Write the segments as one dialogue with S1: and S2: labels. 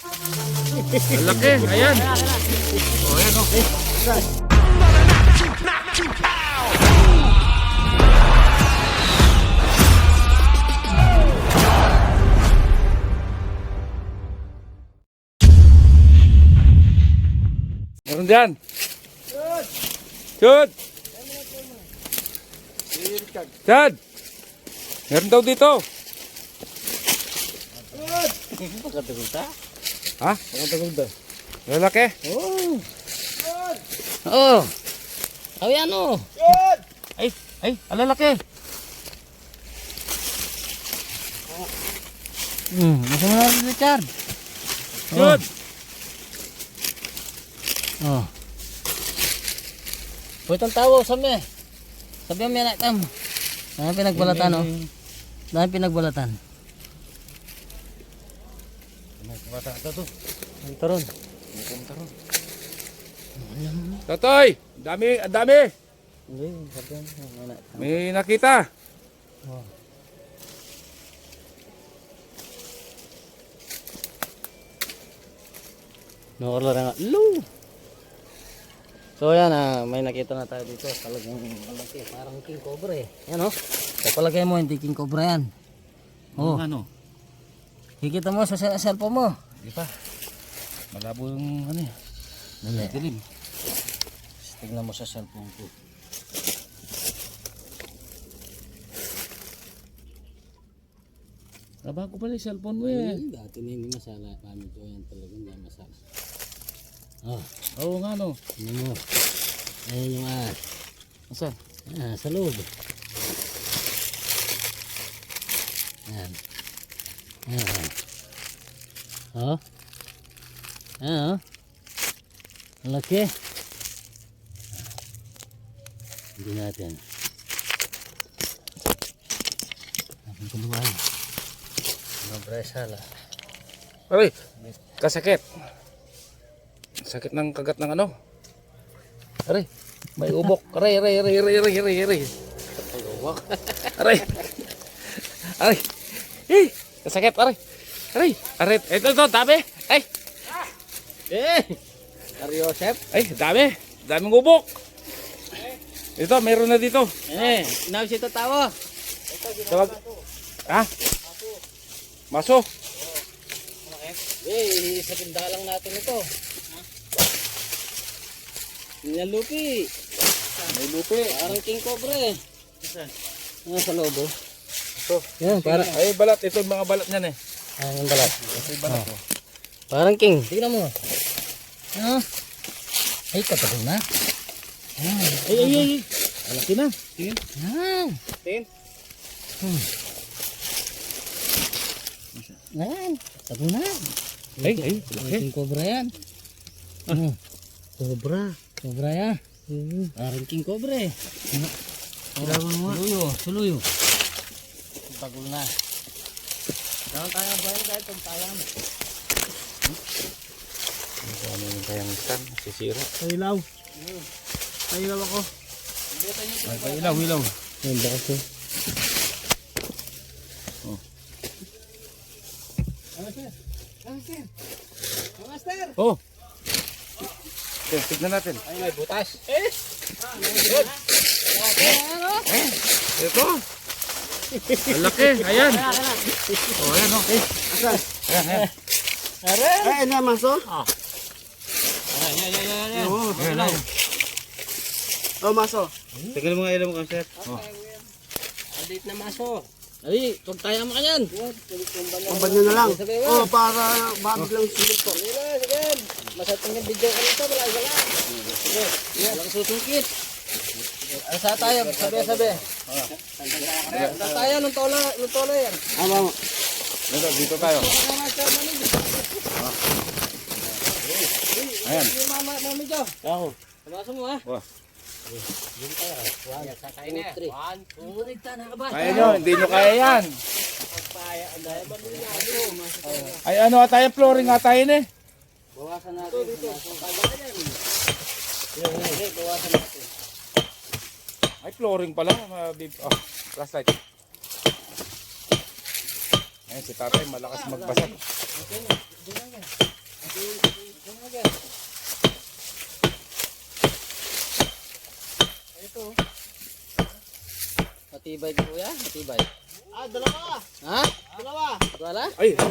S1: Malaki, ayan. Oh, ayan o. Meron dyan. Chud! Chad! Meron daw dito.
S2: Pagkatagol ta?
S1: Ha?
S2: Pagkatagol ta?
S1: Lalaki.
S2: Oo. Oo. Awi ano?
S1: Ay, alalaki.
S2: Masa mo na Richard?
S1: Chud!
S2: Oh. Pwitong tawo sabi. Sabi mo yan tam. Dahil pinagbalatan oh. Dahil pinagbalatan.
S1: Bata ito to.
S2: Ang taron.
S1: Totoy! Dami, ang dami.
S2: Hindi, sabi mo.
S1: May nakita.
S2: Oh. Nakalala nga. Low! So yan may nakita na tayo dito. Talagang malaki. Parang king cobra eh. Yan oh. So palagay mo hindi king cobra yan. Oh.
S1: Ano?
S2: Kikita mo sa cellphone mo.
S1: Di pa. Malabo yung ano eh.
S2: Dali.
S1: Dilim.
S2: Tingnan mo sa cellphone ko.
S1: Bago pala yung cellphone mo eh.
S2: Dati na hindi masala. Kami ko yan talaga hindi masala. Oh.
S1: Oo nga no.
S2: Tingnan mo. Ayan yung
S1: Asan?
S2: sa loob. Ayan. Ayan. Oh. Ayan oh. Ang laki. Hindi natin. Ang kuluan. Ang presala.
S1: Aray! Kasakit. Sakit ng kagat ng ano? Aray! May ubok. Aray! Aray! Aray! Aray! Eh! Kasakit! Aray! Aray! Aray! Ito! Dami! Ay!
S2: Ariosep?
S1: Ay! Dami! Daming ubok! Ito! Meron na dito!
S2: Inaw siya tatawa.
S1: Tawag! Ha? Maso!
S2: Sa pindalang natin ito. Nilalupi.
S1: May lupi!
S2: Parang king cobra eh. Sa loob oh.
S1: Ito!
S2: Yan, parang
S1: Ay balat! Ito yung mga balat niyan eh!
S2: yung balat.
S1: Ito yung balat oh.
S2: Parang king. Tingnan mo. Ay, katagal na.
S1: Ay! Malaki na! Tingin! Tingin!
S2: Yan. Katagal na.
S1: Ay! Laki!
S2: King cobra yan. Cobra. Cobra yan. Parang king cobra eh. Suluyo. Tagol na. Saan tayo ba yun kahit pagtayang?
S1: Ano yung tayang stand? Sisira.
S2: Ilaw. Ilaw ako.
S1: Ay, ilaw.
S2: Yan ba kasi?
S1: Oh! Okay, tignan natin.
S2: Ay, may butas.
S1: Ito! Ang laki! Ayan! Oh, ayan oh. Ayan.
S2: Ay, na maso?
S1: Ayan.
S2: Oh, maso.
S1: Tignan mo nga ilaw mo kasi. Oh.
S2: Andit na maso. Ay, pagtaya mo ka yan.
S3: Pamban nyo na lang. Oh, para bago lang sumulto.
S2: Sige. Masatang yung video ka nito. Wala. Sige. Wala ka susungkit. Ano sa tayo? Sabi. Tayo nung tola yan.
S3: Ano?
S1: Dito tayo. Ayan.
S2: Mami Jo.
S1: Ako.
S2: Pumasok mo ha.
S1: Wah.
S2: Yun tayo. 1, 2, 3. 1, 2, 3. Ba?
S1: Kaya nyo, hindi nyo kaya yan. Ay ano tayo, flooring nga tayo eh.
S2: Bawasan natin. Bawasan natin.
S1: Ay flooring pala. Flashlight. Ayan si tatay, malakas magbasag.
S2: Ito. Matibay ko kuya, matibay.
S3: Ah, dalawa.
S2: Ha?
S3: Dalawa.
S2: Wala?
S1: Ay, ito.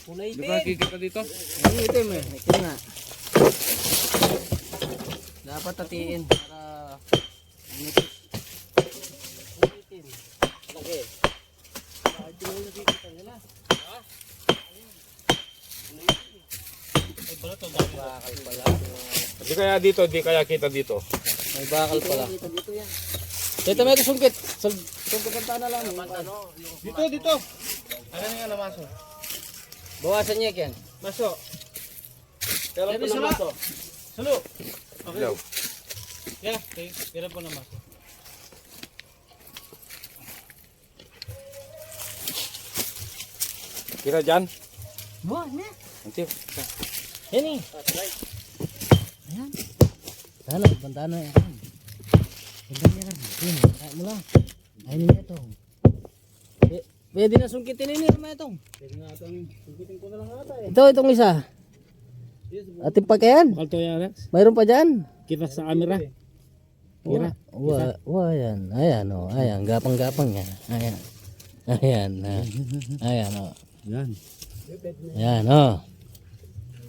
S2: Kulay
S1: Di ba nakikita dito?
S2: Ang itim eh. Itim na. Dapat tatiin para umipis. Umitin. Laki. Bakit yung nakikita nila? Ha? May bakal pala.
S1: Di kaya dito, di kaya kita dito.
S2: May bakal pala. Dito may sungkit. Sungkit ang tana lang.
S3: Dito. Ano nga namaso?
S2: Bawasan niya yan.
S3: Maso. Pero po namaso. Sulo.
S1: Ilaw.
S3: Yeah, pero po namaso.
S1: Kira dyan.
S2: Buwan na.
S1: Nanti.
S2: Yan eh. Ayan. Sana, bantana yan. Bantana yan. Ayan, kaya mo lang. Ayun na ito. Pwede na sungkitin ini naman ito.
S3: Pwede na itong sugitin ko na lang ata eh.
S2: Ito, itong isa. Ating pagkayan.
S3: Kalto yan, Alex.
S2: Mayroon pa dyan.
S3: Kita sa camera. Kira.
S2: Ayan. Ayan, oh. Ayan, gapang-gapang yan. Ayan. Ayan, ayan, oh.
S3: Yan.
S2: Ayan, oh.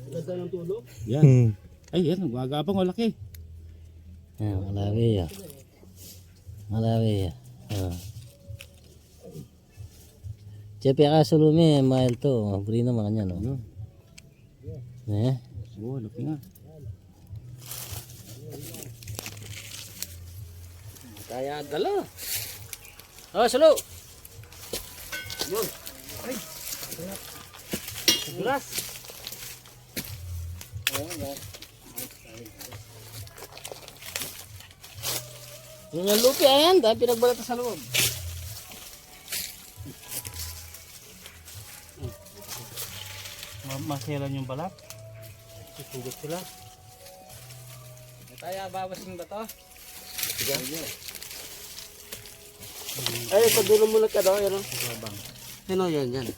S3: Ganda ng tulog. Yan. Ay, yan. Gagapang o laki.
S2: Ayan, malawi yan. Malawi yan. Oh. Chepe ka sulumi, mahal to. Buri naman kanya, no? Eh?
S3: Oo, laki nga.
S2: Kaya dalo. Oh, sulu. Yun. Ay. Dulas. Yun yung lupi, ayan. Dahil pinagbalata sa loob.
S3: Maselan yung balat. Susugot sila.
S2: Kaya babasin ba to?
S3: Ay, padulo muna ka daw. Yan o. Yan o, yan.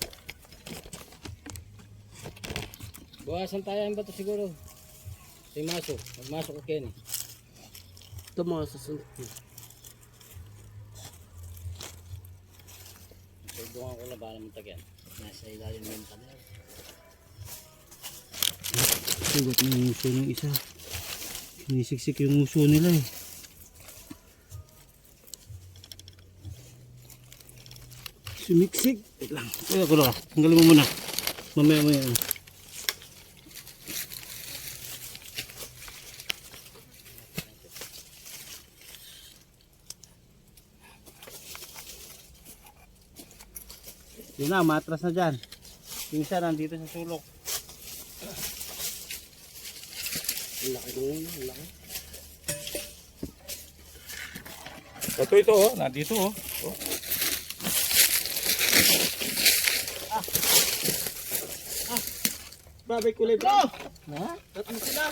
S2: Bawasan tayo ang bato siguro. Si Maso. Magmasok ko Kenny.
S3: Ito mo sa sunod.
S2: Pagdungan ko labanan mo tagyan. Nasa ilalim yung panel.
S3: Sugot na yung uso ng isa. Sinisiksik yung uso nila eh. Sumiksik. Wait lang. Ay, ako lang. Tanggalin mo muna. Mamaya. Yun na, matras na dyan. Yung isa nandito sa sulok. Ang laki na yun, ang laki.
S1: Ito, oh. Nandito, oh. Oh.
S3: Babay kulay bro!
S2: Na?
S3: Tatlo sila!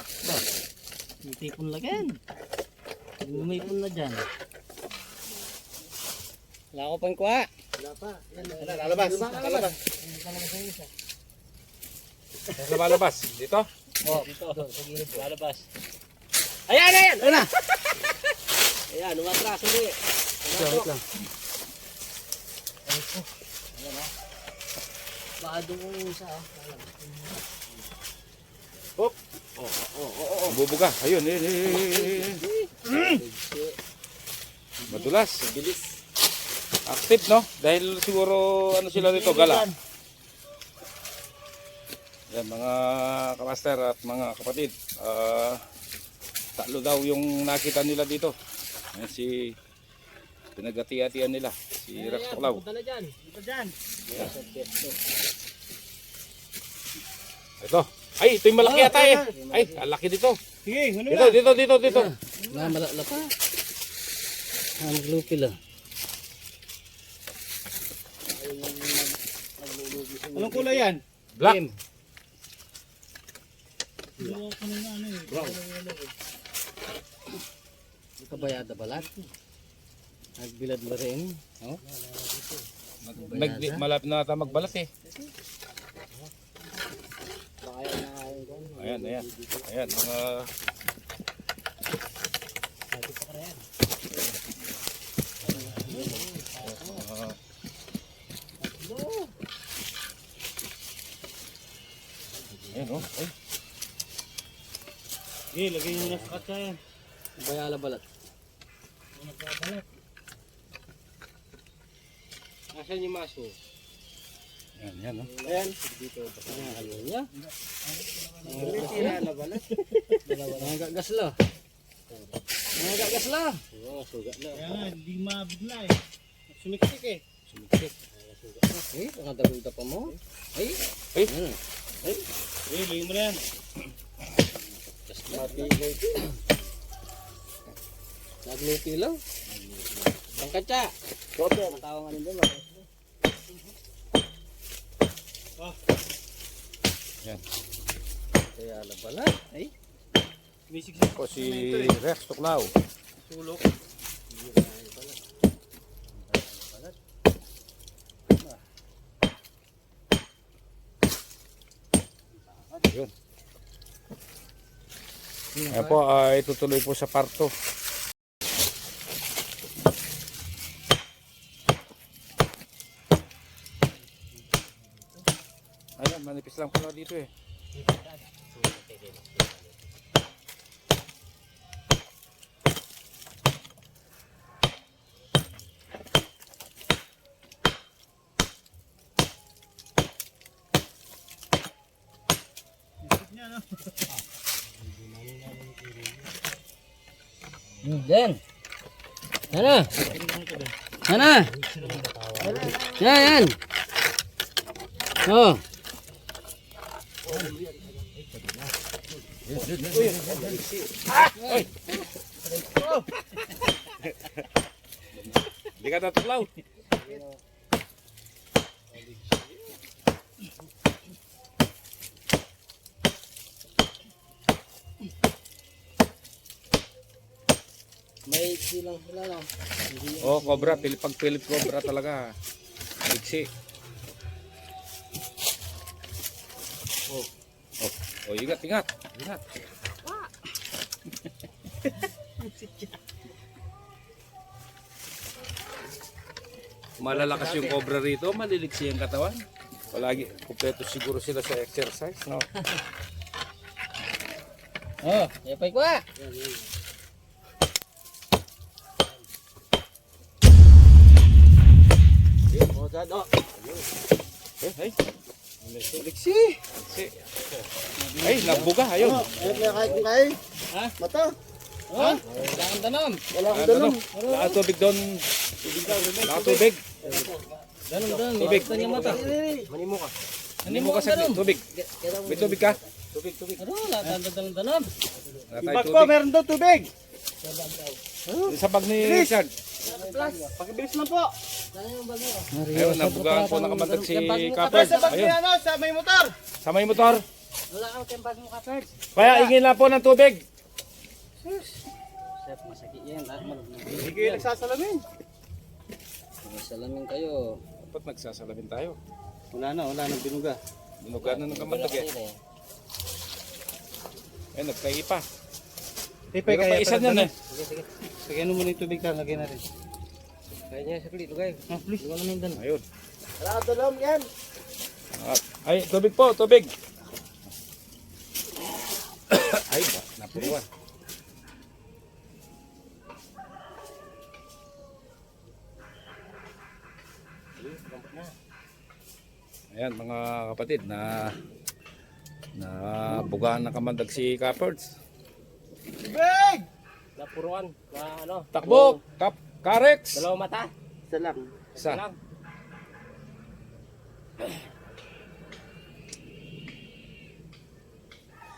S2: Hindi pun lagyan. Lumipon na dyan. Wala ko pang kuha.
S3: Wala pa.
S1: Lalabas. Lalabas. Dito?
S2: Oh, dito. Sa gilid. Lalabas.
S3: Ayan! Ayan na!
S2: Ayan, umatras ulit.
S3: Wait lang.
S2: Ayan o. Baka doon yung isa o.
S1: Hop. Bubuga. Ayun. Madulas.
S2: Bilis.
S1: Active, no? Dahil siguro ano sila dito, gala. Yan mga kamaster at mga kapatid. Tatlo daw yung nakita nila dito. Yan si pinagati-atian nila. Si Rex Tuklaw.
S2: Punta na dyan.
S3: Ito dyan.
S1: Ito. Ay, ito yung malaki ata eh. Ay, laki dito.
S3: Sige, ano na?
S1: Dito.
S2: Malala pa. Maglupi lang.
S3: Anong kulay yan?
S1: Black.
S2: Kabayada balat. Nagbilad mo rin. Oh.
S1: Malapit na ata magbalat eh.
S2: Baka yan na
S1: Ayan. Ayan, ayan. Ayan, mga... Ayan, oh. Ay.
S3: Sige, lagay nyo na sa katsa yan.
S2: Bayala balat.
S3: Nasaan yung maso?
S1: Ayan, ayan, oh.
S3: Ayan.
S2: Ayun niya.
S3: Tira na balat.
S2: Nagagasla. Nagagasla.
S3: Oo, sugat na. Kaya nga, hindi mabigla eh. Sumiksik eh.
S2: Eh, nakadagulta pa mo. Ay.
S1: Ay.
S2: Ay.
S3: Eh, lagay mo na yan.
S2: Matigay ito. Nagluti lang. Ang katsa. Kote, matawang ano doon.
S1: Ayan.
S2: Kaya na pala. Ay.
S3: Sumiksik
S1: Ako si Rex Tuklaw.
S3: sulok.
S1: Yun. Ayan po, itutuloy po sa parto. Ayan, manipis lang pala dito eh.
S2: Den. Sana. Sana. Yan, yan. Oh.
S1: Hindi ka natuklaw.
S2: May silang sila no.
S1: Oh, cobra, pag Philip cobra talaga. Iksi. Oh. Oh, oh, ingat, ingat. Ingat. Malalakas yung cobra rito, maliliksi ang katawan. Palagi, kumpleto siguro sila sa exercise, no?
S2: Oh, yapay ko ah.
S1: Ay, liksi. Ay, nabuga, ayun.
S3: Kahit kung kain.
S2: Ha?
S3: Mata.
S2: Oh, wala kang tanong.
S3: Wala akong
S1: Ano,
S3: dalam.
S1: lahat tubig doon. Lahat tubig.
S2: Danom, danom.
S1: Tubig.
S2: Ito niya mata.
S3: Manimo ka.
S1: Hindi mo kasi tubig. May tubig ka?
S2: Ano, lahat danom, danom.
S1: Wala
S3: Yung
S1: tayong
S3: bag ko,
S1: tubig.
S3: meron daw tubig.
S1: Sa bag ni Richard.
S3: Pakibilis lang po.
S1: Ayun, nabuga po nakamandag si
S3: Kapag
S1: Kapag.
S3: sa bag ni
S1: Ayun,
S3: ano, sa may motor.
S1: sa may motor.
S2: Wala kang kembag mo ka, Ferd.
S1: Kaya ingin na po ng tubig.
S2: Chef, masakit yan. Lahat malubog.
S3: Hindi kayo nagsasalamin.
S2: Salamin kayo.
S1: Dapat nagsasalamin tayo.
S3: Wala na binuga.
S1: Binuga na ng kamandag eh. Ayun, nagkaigi pa.
S3: Tipay
S1: Meron pa isa niyan eh.
S2: Sige, sige.
S3: Lagyan mo muna yung tubig ka, lagyan natin.
S2: Kaya niya sa klit, lugay.
S3: Ah, please.
S2: Iwan namin doon.
S1: Ayun.
S3: Wala ka dalam yan.
S1: Ay, tubig po, tubig. Ay, napuruan. Ayan mga kapatid na bugaan ng kamandag si Kaperds.
S3: Tubig!
S2: Napuruan. Na ano?
S1: Takbo! Karex!
S2: Dalawang mata.
S3: Isa lang.
S1: Isa.
S2: Lang.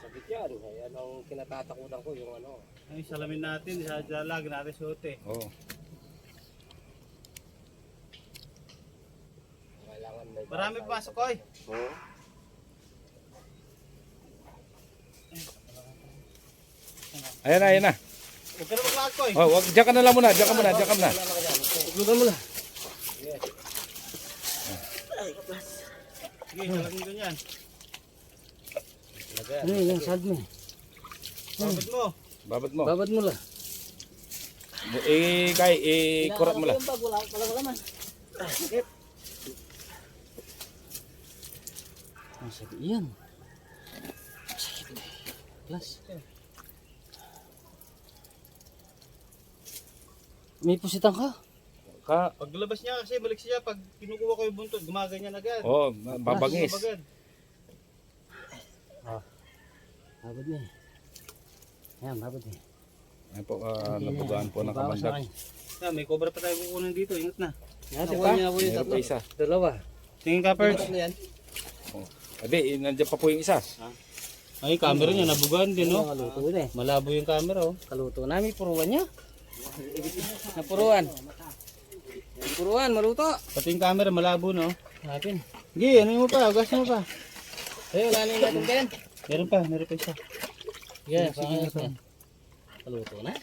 S2: Sakit yan. Yan ang kinatatakutan ko yung ano.
S3: Ay, salamin natin, sa dalag natin suote.
S1: Oh.
S2: Kailangan may
S3: Marami pasok ko eh.
S2: Oo.
S1: Ayan na, ayan na.
S3: Huwag ka na maglakad ko eh.
S1: Oh, wag, diyan ka na lang muna, diyan ka muna, diyan ka muna.
S2: Tuglugan mo lang.
S3: Sige, salamin ko yan.
S2: Ano yung sad mo?
S3: Bakit mo?
S1: Babad mo.
S2: Babad mo lang.
S1: Kurat mo lang.
S2: Wala laman. Ang sakit yan. Sakit. Plus. May pusitan ka?
S3: Paglabas niya kasi balik siya. Pag kinukuha ko yung buntot, gumaganyan agad.
S1: Oh, babangis.
S3: Agad.
S2: Babad niya. Ayan, babad niya.
S1: Ayan po, nabugaan po ng kamandag.
S3: May cobra pa tayo kukunin dito. Ingat na.
S2: Nakuha niya po yung
S1: Meron
S2: tatlo.
S1: pa isa.
S2: Dalawa.
S3: Tingin ka, Perch.
S1: Abi, nandiyan pa po yung isa.
S3: Ay, camera niya nabugan din, no?
S2: Kaluto na eh.
S3: Malabo yung camera, oh.
S2: Kaluto na. May puruan niya. Napuruan. Puruan, maluto.
S3: Pati yung camera malabo, no?
S2: Napin.
S3: Sige, ano mo pa? Gas mo pa.
S2: Ayun, wala na yung natin kayan.
S3: Meron pa isa.
S2: Yan, pangalas yan. Kaluto na.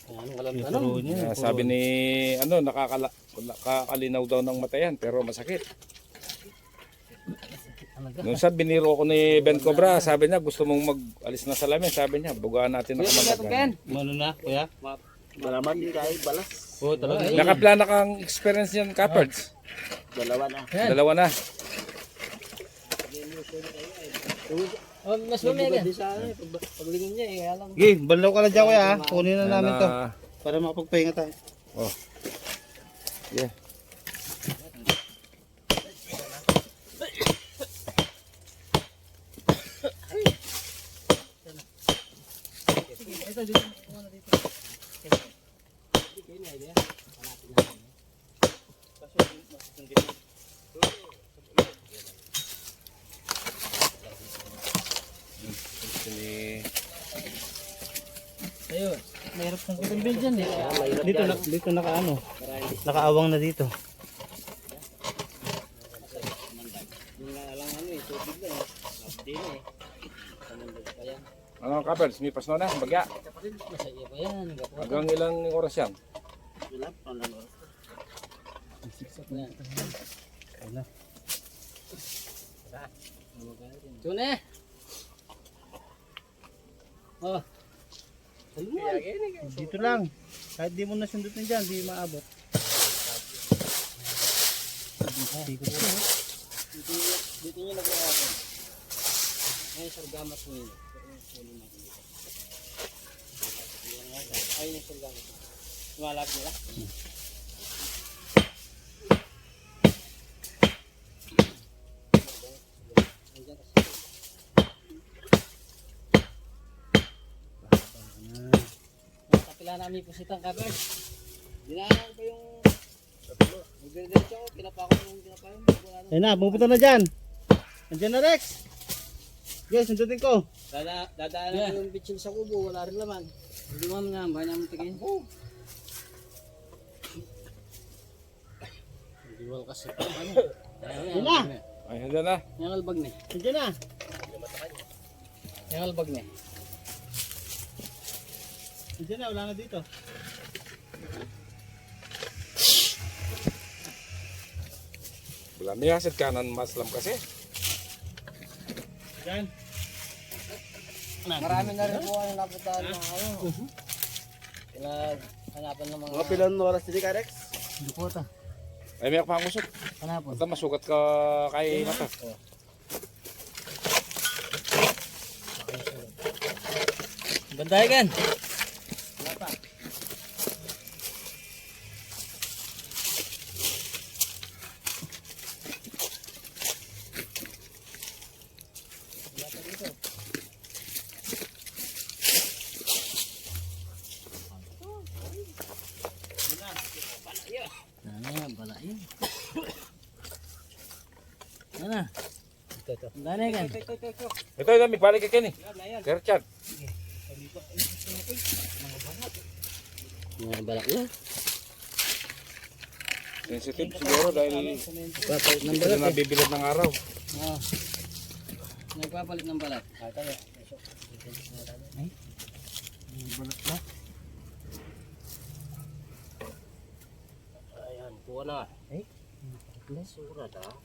S2: Ano, walang tanong.
S1: Sabi ni, nakakalinaw daw ng mata yan, pero masakit. Nung sa biniro ko ni Ben Cobra, sabi niya gusto mong mag-alis na salamin, sabi niya, bugaan natin ng kamandag.
S3: Ano na, kuya?
S2: Malaman din kahit balas.
S3: Oo, talaga.
S1: Nakaplana kang experience yan, Capards.
S2: Dalawa na.
S1: Dalawa na.
S2: Oh, mas mamaya yan. Paglingon niya eh, alam.
S3: Sige, banlaw ka na dyan, kuya, ha? Kunin na namin to. Para makapagpahinga tayo.
S1: Oh. Yeah.
S2: Ayun.
S3: Mahirap kang kitambil dyan, eh. Dito nakaano. Nakaawang na dito.
S1: Ano, Capards, may pasno na, bagya.
S2: Masaya pa yan.
S1: Hanggang ilang oras yan?
S2: Tune. Oh.
S3: Dito lang. Kahit di mo nasundutin dyan, di maabot.
S2: Dito nyo nagawa ako. Ngayon sargamat mo yun. Ayun yung sargamat. Tumalap nila. Kapila namin pusitang cover. Dinaanan ko yung nagdiretso ako, pinapa ko yung pinapayon.
S3: Ayun na, pupunta na dyan. Andyan na, Rex. Yes, sundutin ko.
S2: Dadaanan ko yung bitsin sa kubo, wala rin laman. Hindi mo naman yan, bahay namin tingin. Hindi wala kasi.
S3: Ayun na.
S1: Ay, handa na.
S2: Yung albag ni.
S3: Andyan na.
S2: Yung albag ni.
S3: Andyan na, wala na dito.
S1: Wala, may hasid kanan maslam kasi.
S3: Dyan.
S2: Marami na rin po ang napuntahan ng ano. Hanapan ng mga...
S3: pilan mo oras dito ka, Rex?
S2: Hindi po ito.
S1: Ay, may akong usok.
S2: Hanapon.
S1: Basta masugat ka kay mata.
S2: Bandayagan. Balain. Ano? Ito. Bandayagan.
S1: Ito, may balik ka Kenny. Kay Richard.
S2: Mga balak yan.
S1: Sensitive siguro dahil
S2: Nagpapalit ng
S1: ito
S2: balat
S1: na nabibilad ng araw.
S2: Oo. Nagpapalit ng balat. Ay? Balat na? Ayan, kuha na. Ay? Surat ah.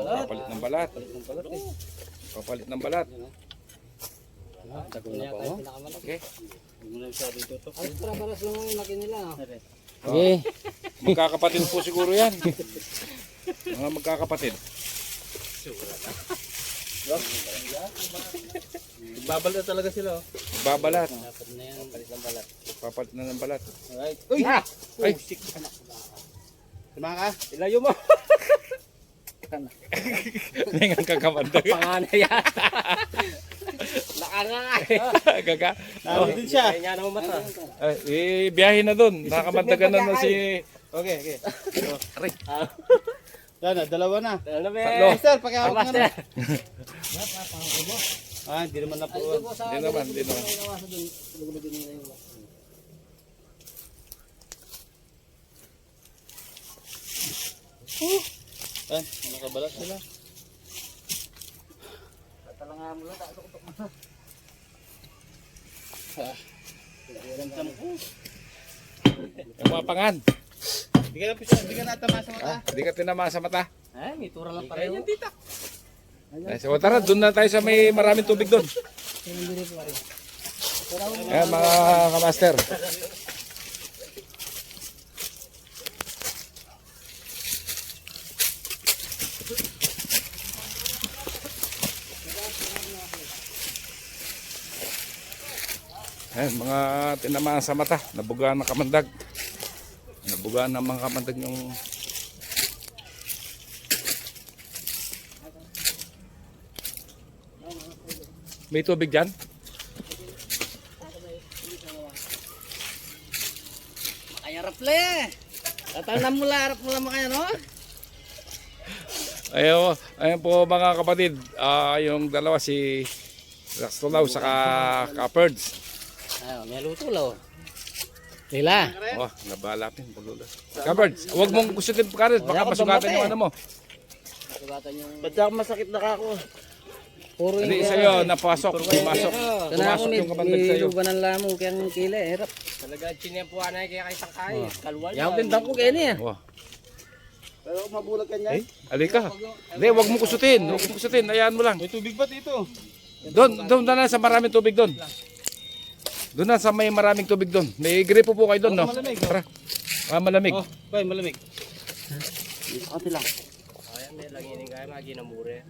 S1: Papalit ng balat. Papalit ng balat. Okay.
S2: Okay.
S1: Magkakapatid po siguro yan. Mga magkakapatid.
S3: Babalat talaga sila.
S1: Babalat.
S2: Dapat na yan, palit ng balat.
S1: Papalit na ng balat.
S3: Alright.
S2: Uy!
S1: Ay!
S3: Tama ka?
S2: Ilayo mo!
S1: Nengang kakamandag.
S2: Panganay yan! Nakanga!
S1: Gaga.
S3: Naroon din siya.
S2: Kaya naman mata.
S1: Biyahe na dun. Nakamandagan na si...
S3: Okay, okay.
S1: Aray.
S3: Yan na, dalawa na.
S2: Ano ba?
S1: Tatlo.
S3: Master, pakihawak nga
S2: Master!
S3: na. Hindi naman napuan.
S1: Hindi naman, hindi naman.
S3: Nakabalat sila.
S2: Talangan mo lang, takot mo.
S1: Yung mga pangan.
S3: Hindi ka natama sa mata.
S1: Hindi ka tinama sa mata.
S2: Ay, may tura lang pareho.
S1: So tara, doon na tayo sa may maraming tubig doon. Ayan mga kamaster. Ayan, mga tinamaan sa mata, nabugaan ng kamandag. Nabugaan ng mga kamandag yung may tubig dyan?
S2: Ay, harap le! Tatanam mo lang, harap mo lang makaya, no?
S1: Ayun po mga kapatid, yung dalawa si Raxtolaw saka Kaperds.
S2: Ay, may luto lang. Lila.
S1: Oh, nabalapin. Kaperds, huwag mong gustutin pa Kaperds, baka masugatan yung ano mo.
S2: Sugatan yung...
S3: Ba't ako masakit na kako?
S2: Puro
S1: Hindi sa'yo, napasok, pumasok.
S2: Sana ako
S1: Pumasok yung kamandag sa'yo.
S2: nilugan ng lamo kaya ng kila, hirap.
S4: Talaga chinempuan na kaya kay Sakay. Kalwal.
S2: Yaw din dako kaya niya.
S1: Oh.
S3: Pero mabulag ka niya.
S1: Alika. Hindi, huwag mong gustutin. Huwag mong gustutin, hayaan mo lang.
S3: May tubig ba dito?
S1: Doon na sa maraming tubig doon. Doon na sa may maraming tubig doon. May gripo po kayo doon, no?
S3: Malamig.
S1: Tara. Malamig.
S3: Oh, kaya malamig.
S2: Ate lang.
S4: Ayan, may langinin kaya maginamure.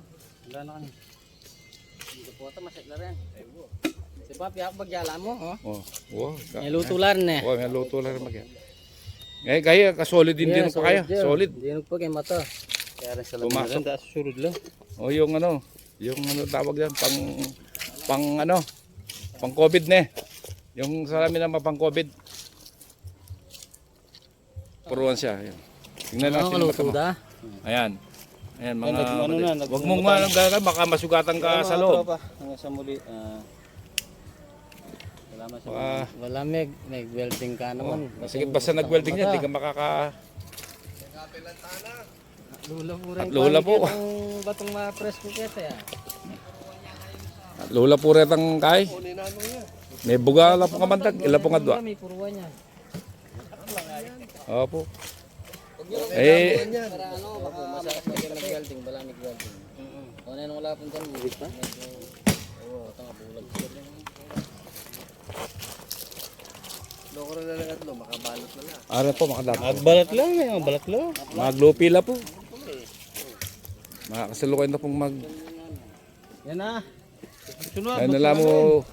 S3: Wala na kanya.
S2: Dito po ito, masik na rin. Si Papi, ako bagyala mo, oh.
S1: Oh, wow.
S2: May luto lang na.
S1: Oh, may luto lang magyan. Ngayon kaya kasolid din din pa kaya. Solid.
S2: Hindi po kay mata. Kaya rin sa lamin.
S1: Pumasok.
S3: Taas surod lang.
S1: O yung ano tawag yan pang COVID na eh. Yung salamin na pang COVID. Puruan siya. Ayan. Tingnan natin yung mata mo. Ayan. Ayan mga
S3: Ano na,
S1: wag mong gagawin baka masugatan ka sa loob.
S3: Hanggang sa muli. Salamat sa
S1: Baka,
S2: Wala may welding ka naman.
S1: sige basta nag-welding niya, di ka makaka
S2: Lula po rin.
S1: At lula po.
S2: Ang batong ma-press ko kete ah.
S1: Lula po retang kay. May buga la po kamandag, ila po nga dua.
S2: May puruan niya.
S1: Opo.
S2: Para ano, baka masarap pag nag-welding, balamig welding. Kung ano wala pong dyan, buwit pa. Oo, tanga bulag.
S4: Loko rin na lang at lo, makabalot na lang.
S1: Ano po makadap.
S3: Magbalat lang, may balat lang.
S1: Maglupi la po. Makakasalukoy na pong mag
S3: Yan na. Sunod.
S1: ano lang mo